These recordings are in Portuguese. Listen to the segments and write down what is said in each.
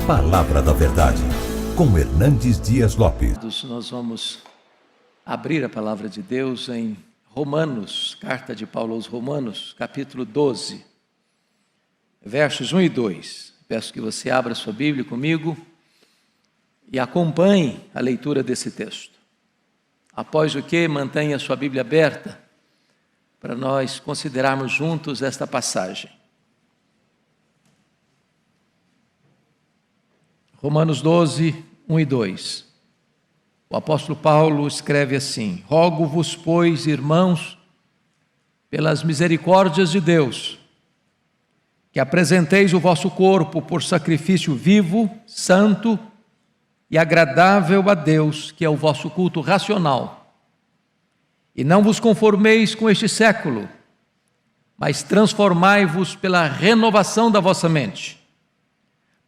Palavra da Verdade, com Hernandes Dias Lopes. Nós vamos abrir a Palavra de Deus em Romanos, carta de Paulo aos Romanos, capítulo 12, versos 1 e 2. Peço que você abra sua Bíblia comigo e acompanhe a leitura desse texto. Após o que, mantenha sua Bíblia aberta para nós considerarmos juntos esta passagem. Romanos 12, 1 e 2. O apóstolo Paulo escreve assim: Rogo-vos, pois, irmãos, pelas misericórdias de Deus, que apresenteis o vosso corpo por sacrifício vivo, santo e agradável a Deus, que é o vosso culto racional. E não vos conformeis com este século, mas transformai-vos pela renovação da vossa mente,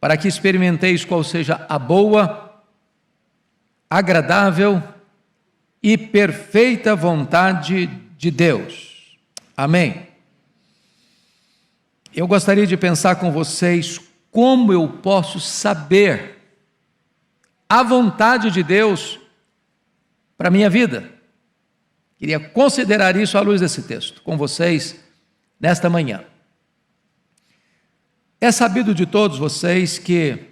para que experimenteis qual seja a boa, agradável e perfeita vontade de Deus. Amém. Eu gostaria de pensar com vocês como eu posso saber a vontade de Deus para a minha vida. Queria considerar isso à luz desse texto com vocês nesta manhã. É sabido de todos vocês que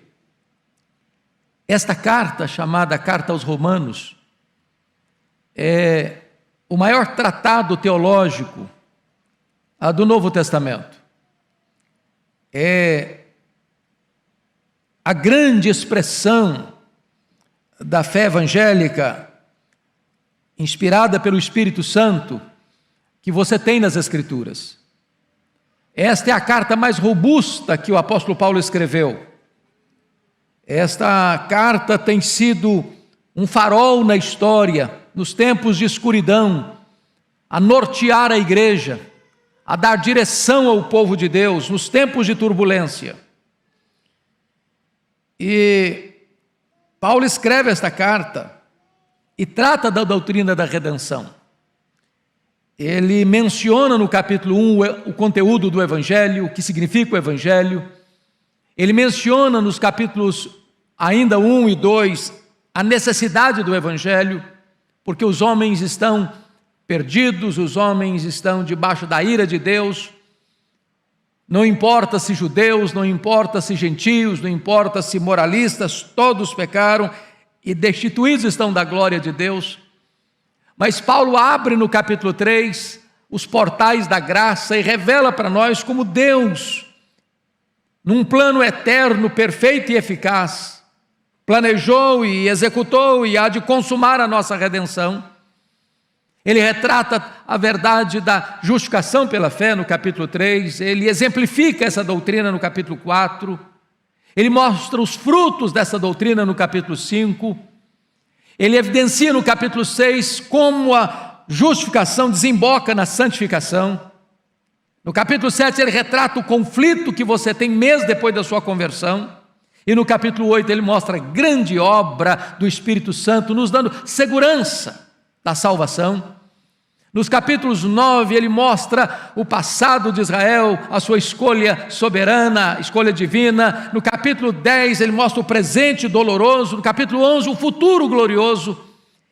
esta carta, chamada Carta aos Romanos, é o maior tratado teológico do Novo Testamento. É a grande expressão da fé evangélica, inspirada pelo Espírito Santo, que você tem nas Escrituras. Esta é a carta mais robusta que o apóstolo Paulo escreveu. Esta carta tem sido um farol na história, nos tempos de escuridão, a nortear a igreja, a dar direção ao povo de Deus, nos tempos de turbulência. E Paulo escreve esta carta e trata da doutrina da redenção. Ele menciona no capítulo 1 o conteúdo do Evangelho, o que significa o Evangelho. Ele menciona nos capítulos ainda 1 e 2 a necessidade do Evangelho, porque os homens estão perdidos, os homens estão debaixo da ira de Deus. Não importa se judeus, não importa se gentios, não importa se moralistas, todos pecaram e destituídos estão da glória de Deus. Mas Paulo abre no capítulo 3 os portais da graça e revela para nós como Deus, num plano eterno, perfeito e eficaz, planejou e executou e há de consumar a nossa redenção. Ele retrata a verdade da justificação pela fé no capítulo 3, ele exemplifica essa doutrina no capítulo 4, ele mostra os frutos dessa doutrina no capítulo 5, ele evidencia no capítulo 6 como a justificação desemboca na santificação. No capítulo 7 ele retrata o conflito que você tem mês depois da sua conversão. E no capítulo 8 ele mostra a grande obra do Espírito Santo, nos dando segurança da salvação. Nos capítulos 9 ele mostra o passado de Israel, a sua escolha soberana, escolha divina. No capítulo 10 ele mostra o presente doloroso. No capítulo 11 o futuro glorioso.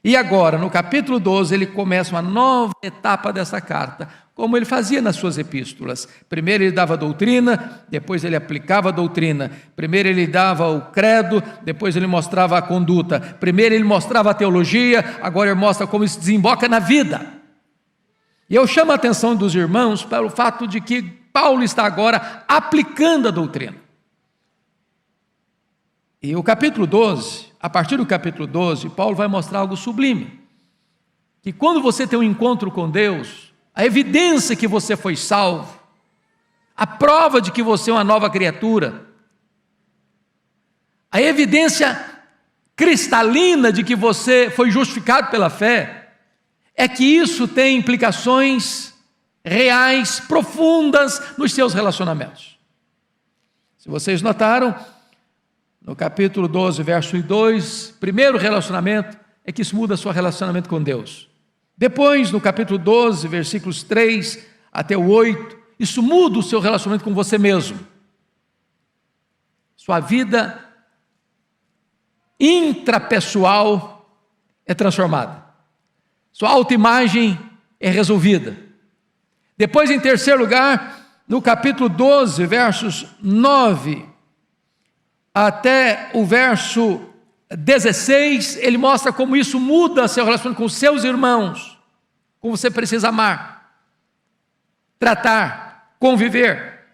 E agora, no capítulo 12, ele começa uma nova etapa dessa carta, como ele fazia nas suas epístolas. Primeiro ele dava a doutrina, depois ele aplicava a doutrina. Primeiro ele dava o credo, depois ele mostrava a conduta. Primeiro ele mostrava a teologia, agora ele mostra como isso desemboca na vida. E eu chamo a atenção dos irmãos para o fato de que Paulo está agora aplicando a doutrina. E o capítulo 12, a partir do capítulo 12, Paulo vai mostrar algo sublime. Que quando você tem um encontro com Deus, a evidência que você foi salvo, a prova de que você é uma nova criatura, a evidência cristalina de que você foi justificado pela fé, é que isso tem implicações reais, profundas nos seus relacionamentos. Se vocês notaram, no capítulo 12, verso 2, primeiro relacionamento é que isso muda o seu relacionamento com Deus. Depois, no capítulo 12, versículos 3 até o 8, isso muda o seu relacionamento com você mesmo. Sua vida intrapessoal é transformada. Sua autoimagem é resolvida. Depois, em terceiro lugar, no capítulo 12, versos 9 até o verso 16, ele mostra como isso muda seu relacionamento com os seus irmãos, como você precisa amar, tratar, conviver.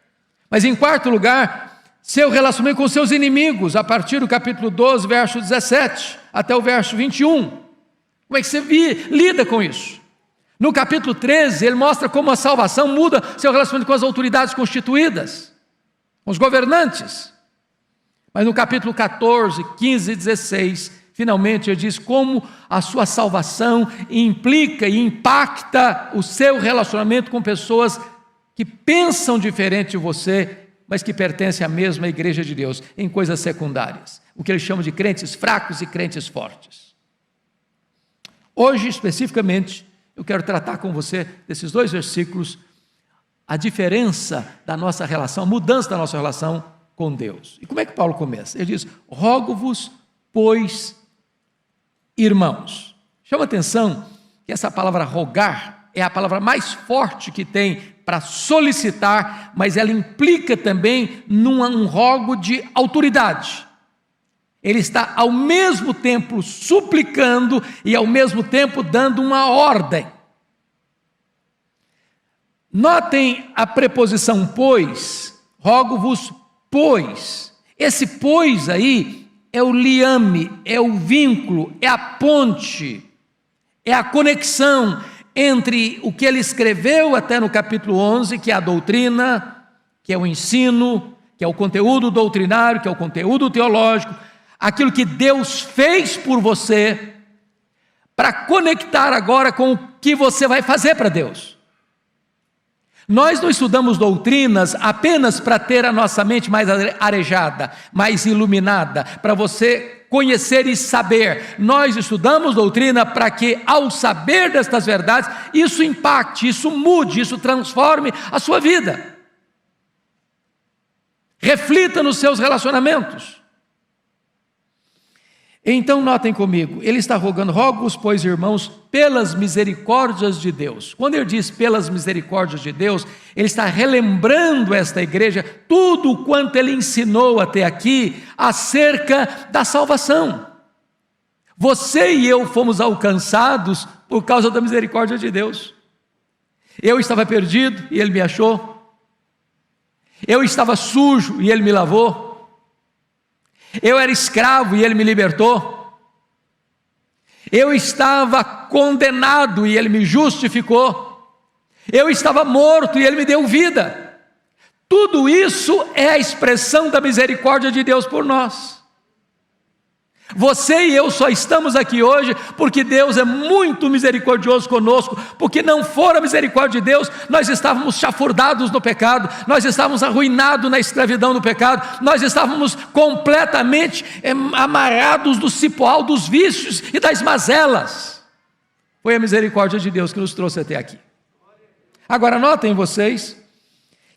Mas em quarto lugar, seu relacionamento com os seus inimigos, a partir do capítulo 12, verso 17 até o verso 21. Como é que você lida com isso? No capítulo 13, ele mostra como a salvação muda seu relacionamento com as autoridades constituídas, com os governantes. Mas no capítulo 14, 15 e 16, finalmente ele diz como a sua salvação implica e impacta o seu relacionamento com pessoas que pensam diferente de você, mas que pertencem à mesma igreja de Deus, em coisas secundárias. O que ele chama de crentes fracos e crentes fortes. Hoje, especificamente, eu quero tratar com você desses dois versículos, a diferença da nossa relação, a mudança da nossa relação com Deus. E como é que Paulo começa? Ele diz: rogo-vos, pois, irmãos. Chama atenção que essa palavra rogar é a palavra mais forte que tem para solicitar, mas ela implica também num rogo de autoridade. Ele está ao mesmo tempo suplicando e ao mesmo tempo dando uma ordem. Notem a preposição pois, rogo-vos, pois. Esse pois aí é o liame, é o vínculo, é a ponte, é a conexão entre o que ele escreveu até no capítulo 11, que é a doutrina, que é o ensino, que é o conteúdo doutrinário, que é o conteúdo teológico, aquilo que Deus fez por você, para conectar agora com o que você vai fazer para Deus. Nós não estudamos doutrinas apenas para ter a nossa mente mais arejada, mais iluminada, para você conhecer e saber. Nós estudamos doutrina para que, ao saber destas verdades, isso impacte, isso mude, isso transforme a sua vida. Reflita nos seus relacionamentos. Então notem comigo, ele está rogando: rogo-vos, pois, irmãos, pelas misericórdias de Deus. Quando ele diz pelas misericórdias de Deus, ele está relembrando esta igreja tudo o quanto ele ensinou até aqui acerca da salvação. Você e eu fomos alcançados por causa da misericórdia de Deus. Eu estava perdido e ele me achou. Eu estava sujo e ele me lavou. Eu era escravo e ele me libertou. Eu estava condenado e ele me justificou. Eu estava morto e ele me deu vida. Tudo isso é a expressão da misericórdia de Deus por nós. Você e eu só estamos aqui hoje porque Deus é muito misericordioso conosco, porque não for a misericórdia de Deus, nós estávamos chafurdados no pecado, nós estávamos arruinados na escravidão do pecado, nós estávamos completamente amarrados do cipoal dos vícios e das mazelas. Foi a misericórdia de Deus que nos trouxe até aqui. Agora notem vocês,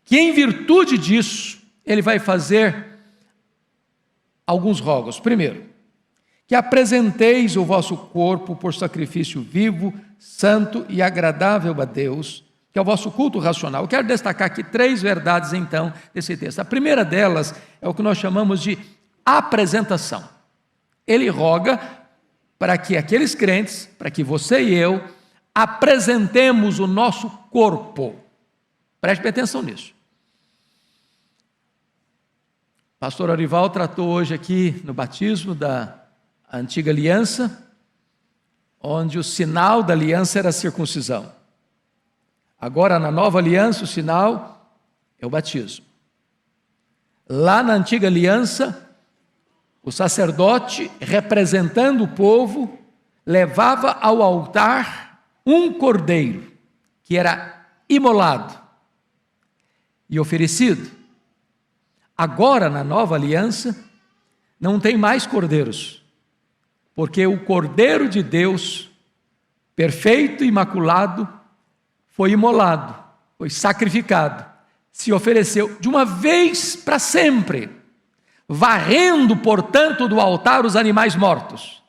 que em virtude disso, ele vai fazer alguns rogos. Primeiro, que apresenteis o vosso corpo por sacrifício vivo, santo e agradável a Deus, que é o vosso culto racional. Eu quero destacar aqui 3 verdades, então, desse texto. A primeira delas é o que nós chamamos de apresentação. Ele roga para que aqueles crentes, para que você e eu, apresentemos o nosso corpo. Preste atenção nisso. O pastor Arival tratou hoje aqui no batismo da antiga aliança, onde o sinal da aliança era a circuncisão. Agora, na nova aliança, o sinal é o batismo. Lá na antiga aliança, o sacerdote, representando o povo, levava ao altar um cordeiro, que era imolado e oferecido. Agora, na nova aliança, não tem mais cordeiros, porque o Cordeiro de Deus, perfeito e imaculado, foi imolado, foi sacrificado, se ofereceu de uma vez para sempre. varrendo, portanto, do altar os animais mortos.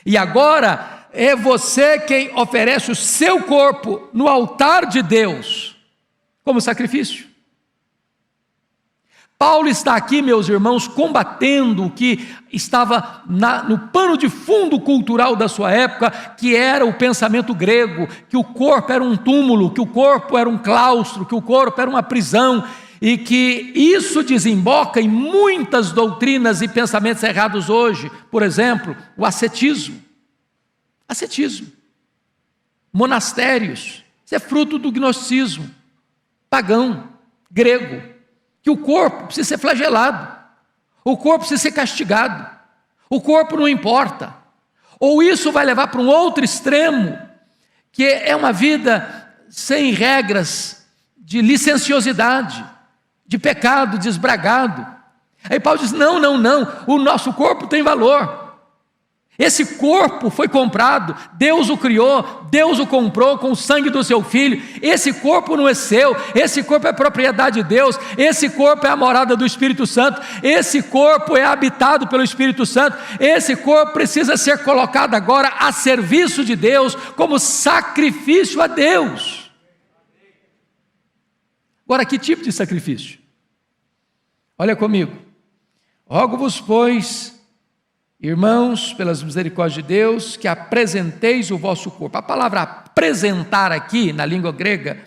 E agora é você quem oferece o seu corpo no altar de Deus como sacrifício. Paulo está aqui, meus irmãos, combatendo o que estava no pano de fundo cultural da sua época, que era o pensamento grego, que o corpo era um túmulo, que o corpo era um claustro, que o corpo era uma prisão, e que isso desemboca em muitas doutrinas e pensamentos errados hoje. Por exemplo, o ascetismo, monastérios, isso é fruto do gnosticismo pagão, grego, que o corpo precisa ser flagelado, o corpo precisa ser castigado, o corpo não importa. Ou isso vai levar para um outro extremo, que é uma vida sem regras, de licenciosidade, de pecado desbragado. Aí Paulo diz, não, o nosso corpo tem valor. Esse corpo foi comprado, Deus o criou, Deus o comprou com o sangue do seu Filho. Esse corpo não é seu, esse corpo é propriedade de Deus, esse corpo é a morada do Espírito Santo, esse corpo é habitado pelo Espírito Santo, esse corpo precisa ser colocado agora a serviço de Deus, como sacrifício a Deus. Agora, que tipo de sacrifício? Olha comigo. Rogo-vos, pois, irmãos, pelas misericórdias de Deus, que apresenteis o vosso corpo. A palavra apresentar aqui, na língua grega,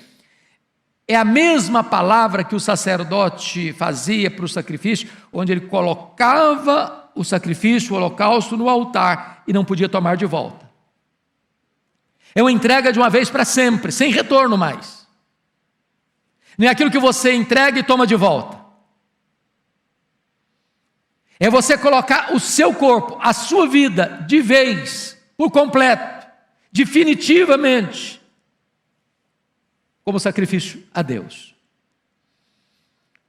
é a mesma palavra que o sacerdote fazia para o sacrifício, onde ele colocava o sacrifício, o holocausto, no altar e não podia tomar de volta. É uma entrega de uma vez para sempre, sem retorno mais. Não é aquilo que você entrega e toma de volta. É você colocar o seu corpo, a sua vida, de vez, por completo, definitivamente, como sacrifício a Deus.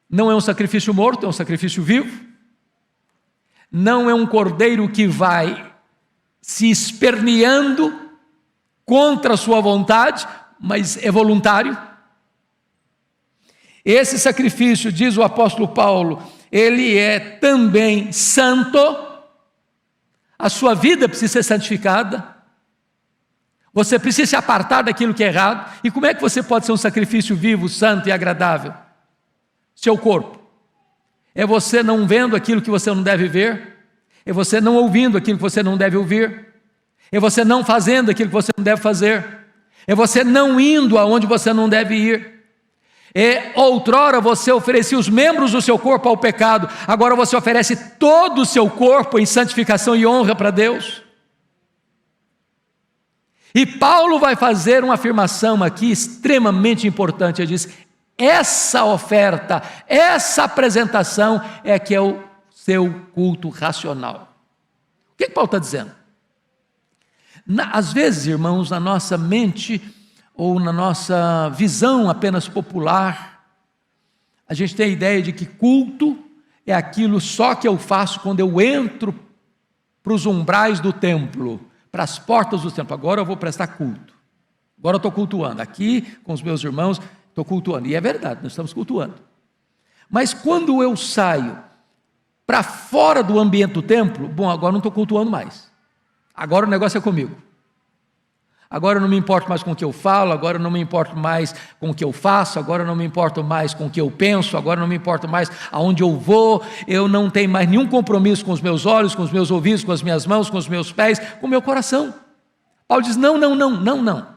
Não é um sacrifício morto, é um sacrifício vivo. Não é um cordeiro que vai se esperneando contra a sua vontade, mas é voluntário. Esse sacrifício, diz o apóstolo Paulo, ele é também santo, a sua vida precisa ser santificada, você precisa se apartar daquilo que é errado. E como é que você pode ser um sacrifício vivo, santo e agradável? Seu corpo. É você não vendo aquilo que você não deve ver, é você não ouvindo aquilo que você não deve ouvir, é você não fazendo aquilo que você não deve fazer, é você não indo aonde você não deve ir. Outrora você oferecia os membros do seu corpo ao pecado, agora você oferece todo o seu corpo em santificação e honra para Deus. E Paulo vai fazer uma afirmação aqui extremamente importante. Ele diz, essa oferta, essa apresentação é que é o seu culto racional. O que Paulo está dizendo? Às vezes, irmãos, na nossa mente ou na nossa visão apenas popular, a gente tem a ideia de que culto é aquilo só que eu faço quando eu entro para os umbrais do templo, para as portas do templo. Agora eu vou prestar culto, agora eu estou cultuando, aqui com os meus irmãos estou cultuando, e é verdade, nós estamos cultuando. Mas quando eu saio para fora do ambiente do templo, bom, agora não estou cultuando mais, agora o negócio é comigo. Agora eu não me importo mais com o que eu falo, agora eu não me importo mais com o que eu faço, agora eu não me importo mais com o que eu penso, agora eu não me importo mais aonde eu vou, eu não tenho mais nenhum compromisso com os meus olhos, com os meus ouvidos, com as minhas mãos, com os meus pés, com o meu coração. Paulo diz, não.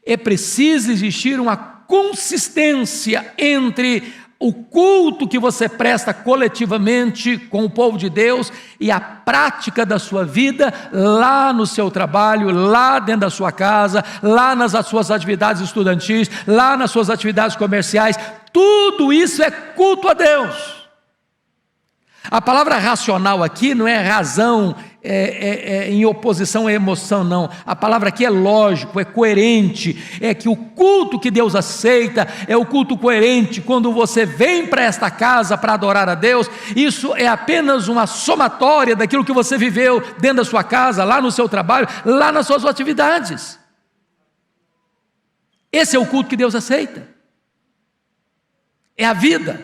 É preciso existir uma consistência entre o culto que você presta coletivamente com o povo de Deus e a prática da sua vida lá no seu trabalho, lá dentro da sua casa, lá nas suas atividades estudantis, lá nas suas atividades comerciais. Tudo isso é culto a Deus. A palavra racional aqui não é razão em oposição à emoção, não. A palavra aqui é lógico, é coerente, é que o culto que Deus aceita é o culto coerente. Quando você vem para esta casa para adorar a Deus, isso é apenas uma somatória daquilo que você viveu dentro da sua casa, lá no seu trabalho, lá nas suas atividades. Esse é o culto que Deus aceita. É a vida.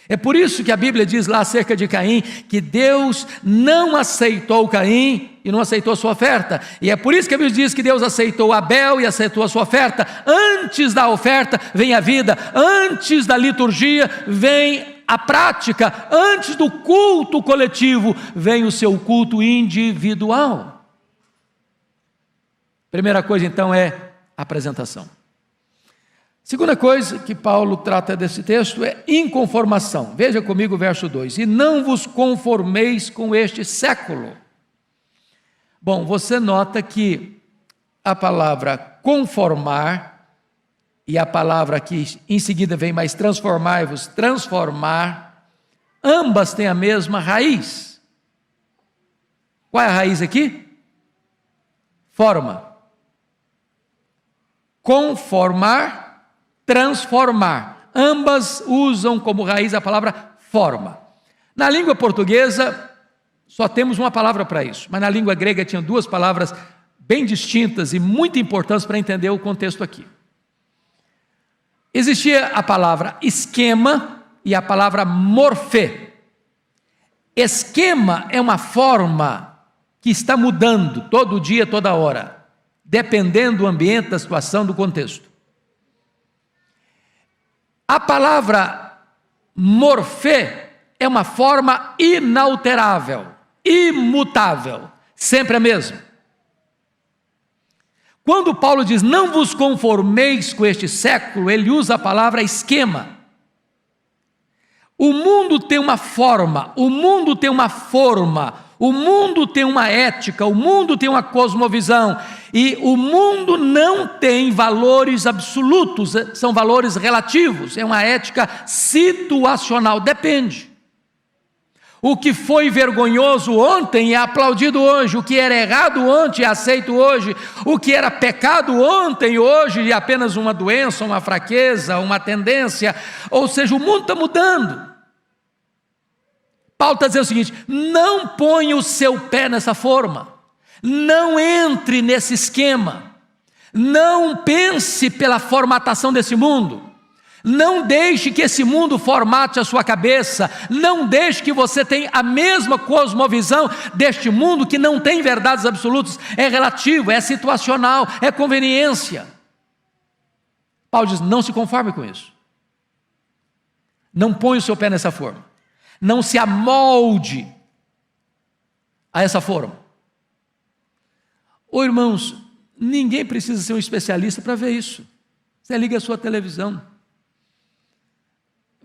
É por isso que a Bíblia diz lá acerca de Caim, que Deus não aceitou Caim e não aceitou a sua oferta. E é por isso que a Bíblia diz que Deus aceitou Abel e aceitou a sua oferta. Antes da oferta vem a vida, antes da liturgia vem a prática, antes do culto coletivo vem o seu culto individual. Primeira coisa então é a apresentação. Segunda coisa que Paulo trata desse texto é inconformação. Veja comigo o verso 2: e não vos conformeis com este século. Bom, você nota que a palavra conformar e a palavra que em seguida vem mais transformai-vos, transformar, ambas têm a mesma raiz. Qual é a raiz aqui? Forma. Conformar, transformar. Ambas usam como raiz a palavra forma. Na língua portuguesa, só temos uma palavra para isso, mas na língua grega tinha duas palavras bem distintas e muito importantes para entender o contexto aqui. Existia a palavra esquema e a palavra morfê. Esquema é uma forma que está mudando todo dia, toda hora, dependendo do ambiente, da situação, do contexto. A palavra morfê é uma forma inalterável, imutável, sempre a mesma. Quando Paulo diz, não vos conformeis com este século, ele usa a palavra esquema. O mundo tem uma forma, o mundo tem uma forma, o mundo tem uma ética, o mundo tem uma cosmovisão, e o mundo não tem valores absolutos, são valores relativos, é uma ética situacional, depende. O que foi vergonhoso ontem é aplaudido hoje, o que era errado ontem é aceito hoje, o que era pecado ontem, hoje é apenas uma doença, uma fraqueza, uma tendência, ou seja, o mundo está mudando. Paulo está dizendo o seguinte: não ponha o seu pé nessa forma, não entre nesse esquema, não pense pela formatação desse mundo, não deixe que esse mundo formate a sua cabeça, não deixe que você tenha a mesma cosmovisão deste mundo que não tem verdades absolutas, é relativo, é situacional, é conveniência. Paulo diz, não se conforme com isso, não ponha o seu pé nessa forma, não se amolde a essa forma. Ô irmãos, ninguém precisa ser um especialista para ver isso. Você liga a sua televisão,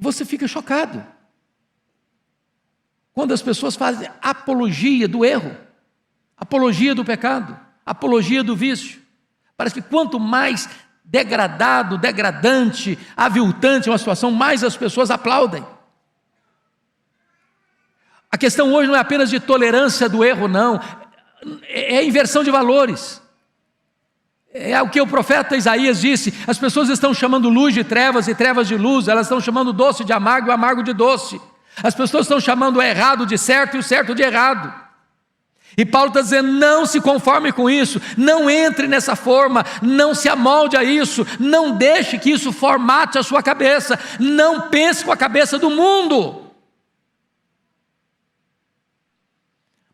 você fica chocado quando as pessoas fazem apologia do erro, apologia do pecado, apologia do vício. Parece que quanto mais degradado, degradante, aviltante uma situação, mais as pessoas aplaudem. A questão hoje não é apenas de tolerância do erro, não, é inversão de valores. É o que o profeta Isaías disse, as pessoas estão chamando luz de trevas e trevas de luz, elas estão chamando doce de amargo e amargo de doce, as pessoas estão chamando o errado de certo e o certo de errado. E Paulo está dizendo, não se conforme com isso, não entre nessa forma, não se amolde a isso, não deixe que isso formate a sua cabeça, não pense com a cabeça do mundo.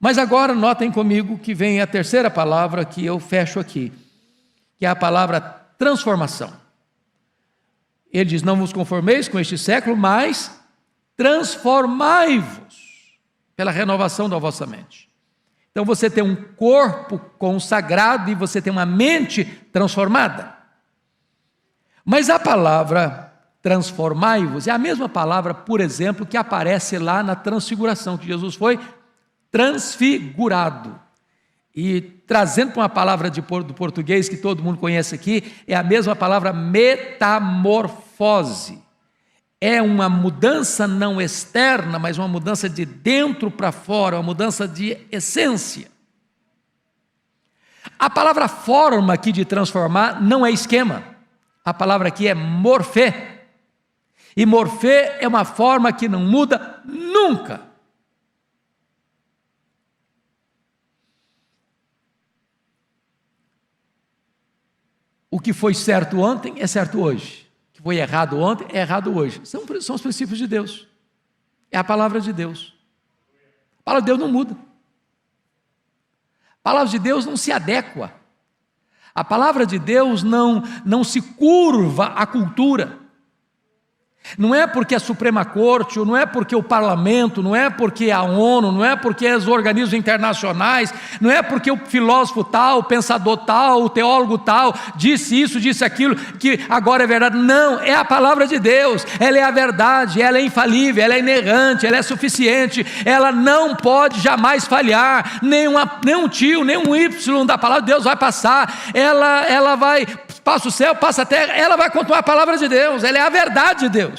Mas agora notem comigo que vem a terceira palavra que eu fecho aqui, que é a palavra transformação. Ele diz, não vos conformeis com este século, mas transformai-vos pela renovação da vossa mente. Então você tem um corpo consagrado e você tem uma mente transformada. Mas a palavra transformai-vos é a mesma palavra, por exemplo, que aparece lá na transfiguração, que Jesus foi transfigurado. E trazendo para uma palavra do português que todo mundo conhece aqui, é a mesma palavra metamorfose. É uma mudança não externa, mas uma mudança de dentro para fora, uma mudança de essência. A palavra forma aqui de transformar não é esquema. A palavra aqui é morfê. E morfê é uma forma que não muda nunca. O que foi certo ontem é certo hoje. O que foi errado ontem é errado hoje. São os princípios de Deus. É a palavra de Deus. A palavra de Deus não muda. A palavra de Deus não se adequa. A palavra de Deus não se curva à cultura. Não é porque a Suprema Corte, ou não é porque o Parlamento, não é porque a ONU, não é porque os organismos internacionais, não é porque o filósofo tal, o pensador tal, o teólogo tal, disse isso, disse aquilo, que agora é verdade. Não, é a palavra de Deus, ela é a verdade, ela é infalível, ela é inerrante, ela é suficiente, ela não pode jamais falhar, nem um tio, nem um Y da palavra de Deus vai passar, ela vai, passa o céu, passa a terra, ela vai continuar a palavra de Deus, ela é a verdade de Deus.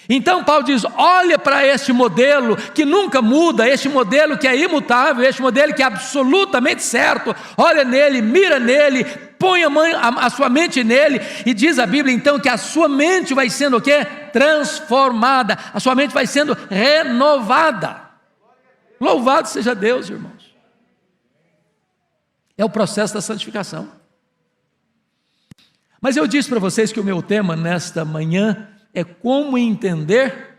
Então Paulo diz, olha para este modelo que nunca muda, este modelo que é imutável, este modelo que é absolutamente certo, olha nele, mira nele, põe a sua mente nele, e diz a Bíblia então que a sua mente vai sendo o quê? Transformada, a sua mente vai sendo renovada. Louvado seja Deus, irmãos. É o processo da santificação. Mas eu disse para vocês que o meu tema nesta manhã é como entender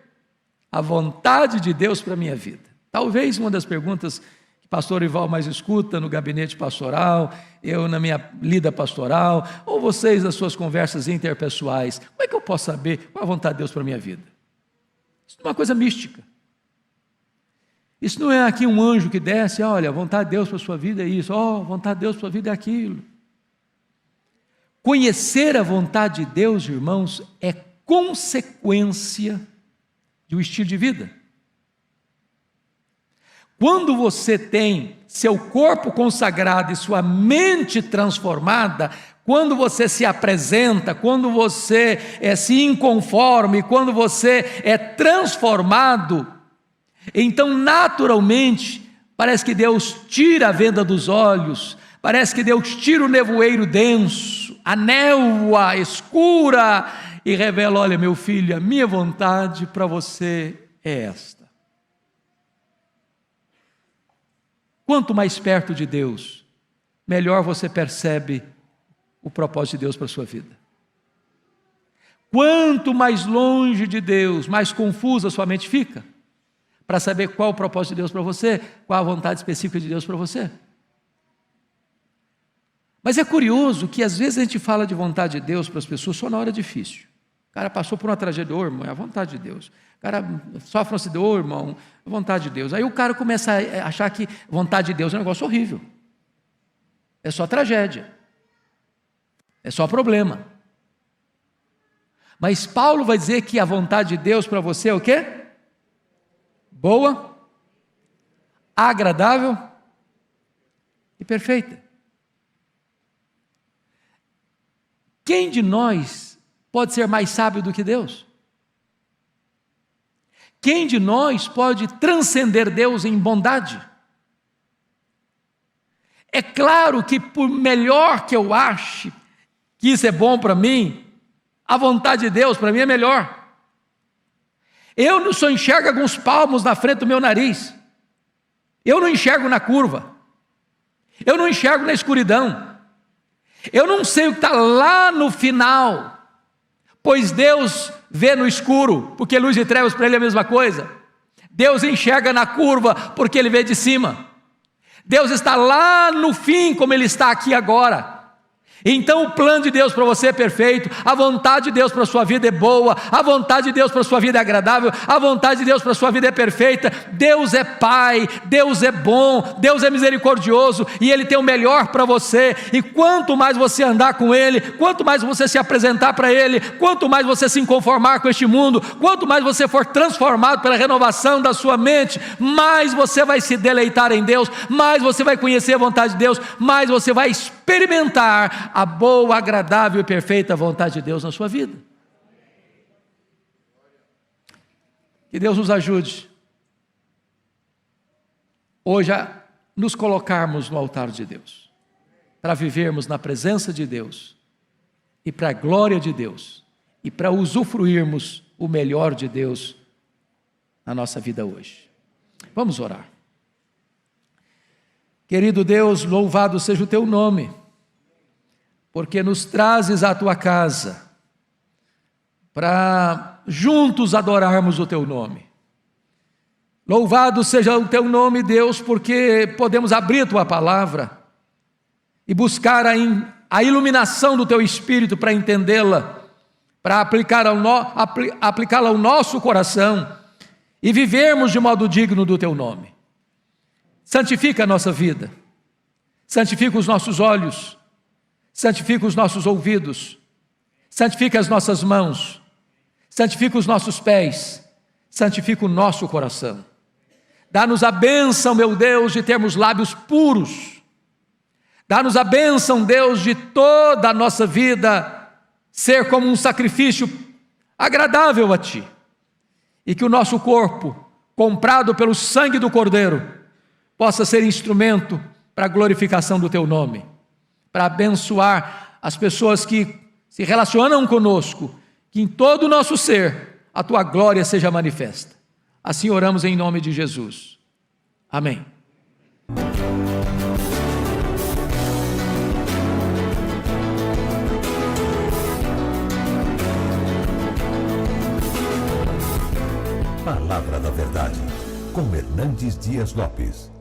a vontade de Deus para a minha vida. Talvez uma das perguntas que o pastor Ival mais escuta no gabinete pastoral, eu na minha lida pastoral, ou vocês nas suas conversas interpessoais, como é que eu posso saber qual a vontade de Deus para a minha vida? Isso não é uma coisa mística. Isso não é aqui um anjo que desce, olha, a vontade de Deus para a sua vida é isso, a vontade de Deus para a sua vida é aquilo. Conhecer a vontade de Deus, irmãos, é consequência de um estilo de vida. Quando você tem seu corpo consagrado e sua mente transformada, quando você se apresenta, quando você se inconforme, quando você é transformado, então naturalmente parece que Deus tira a venda dos olhos, parece que Deus tira o nevoeiro denso, a névoa escura, e revela, olha meu filho, a minha vontade para você é esta. Quanto mais perto de Deus, melhor você percebe o propósito de Deus para a sua vida. Quanto mais longe de Deus, mais confusa a sua mente fica, para saber qual o propósito de Deus para você, qual a vontade específica de Deus para você. Mas é curioso que às vezes a gente fala de vontade de Deus para as pessoas só na hora difícil. O cara passou por uma tragédia, irmão, é a vontade de Deus. O cara sofre um acidente, irmão, é a vontade de Deus. Aí o cara começa a achar que vontade de Deus é um negócio horrível. É só tragédia. É só problema. Mas Paulo vai dizer que a vontade de Deus para você é o quê? Boa, agradável e perfeita. Quem de nós pode ser mais sábio do que Deus? Quem de nós pode transcender Deus em bondade? É claro que por melhor que eu ache que isso é bom para mim, a vontade de Deus para mim é melhor. Eu só enxergo alguns palmos na frente do meu nariz. Eu não enxergo na curva. Eu não enxergo na escuridão. Eu não sei o que está lá no final. Pois Deus vê no escuro, porque luz e trevas para Ele é a mesma coisa. Deus enxerga na curva, porque Ele vê de cima. Deus está lá no fim, como Ele está aqui agora. Então o plano de Deus para você é perfeito, a vontade de Deus para a sua vida é boa, a vontade de Deus para a sua vida é agradável, a vontade de Deus para a sua vida é perfeita. Deus é Pai, Deus é bom, Deus é misericordioso e Ele tem o melhor para você. E quanto mais você andar com Ele, quanto mais você se apresentar para Ele, quanto mais você se conformar com este mundo, quanto mais você for transformado pela renovação da sua mente, mais você vai se deleitar em Deus, mais você vai conhecer a vontade de Deus, mais você vai experimentar a boa, agradável e perfeita vontade de Deus na sua vida. Que Deus nos ajude hoje a nos colocarmos no altar de Deus, para vivermos na presença de Deus e para a glória de Deus e para usufruirmos o melhor de Deus na nossa vida hoje. Vamos orar. Querido Deus, louvado seja o teu nome, porque nos trazes à tua casa para juntos adorarmos o teu nome. Louvado seja o teu nome, Deus, porque podemos abrir a tua palavra e buscar a iluminação do teu Espírito para entendê-la, para aplicá-la ao nosso coração e vivermos de modo digno do teu nome. Santifica a nossa vida, santifica os nossos olhos, santifica os nossos ouvidos, santifica as nossas mãos, santifica os nossos pés, santifica o nosso coração. Dá-nos a bênção, meu Deus, de termos lábios puros. Dá-nos a bênção, Deus, de toda a nossa vida ser como um sacrifício agradável a Ti. E que o nosso corpo, comprado pelo sangue do Cordeiro, possa ser instrumento para a glorificação do Teu nome, para abençoar as pessoas que se relacionam conosco, que em todo o nosso ser a Tua glória seja manifesta. Assim oramos em nome de Jesus. Amém. Palavra da Verdade, com Hernandes Dias Lopes.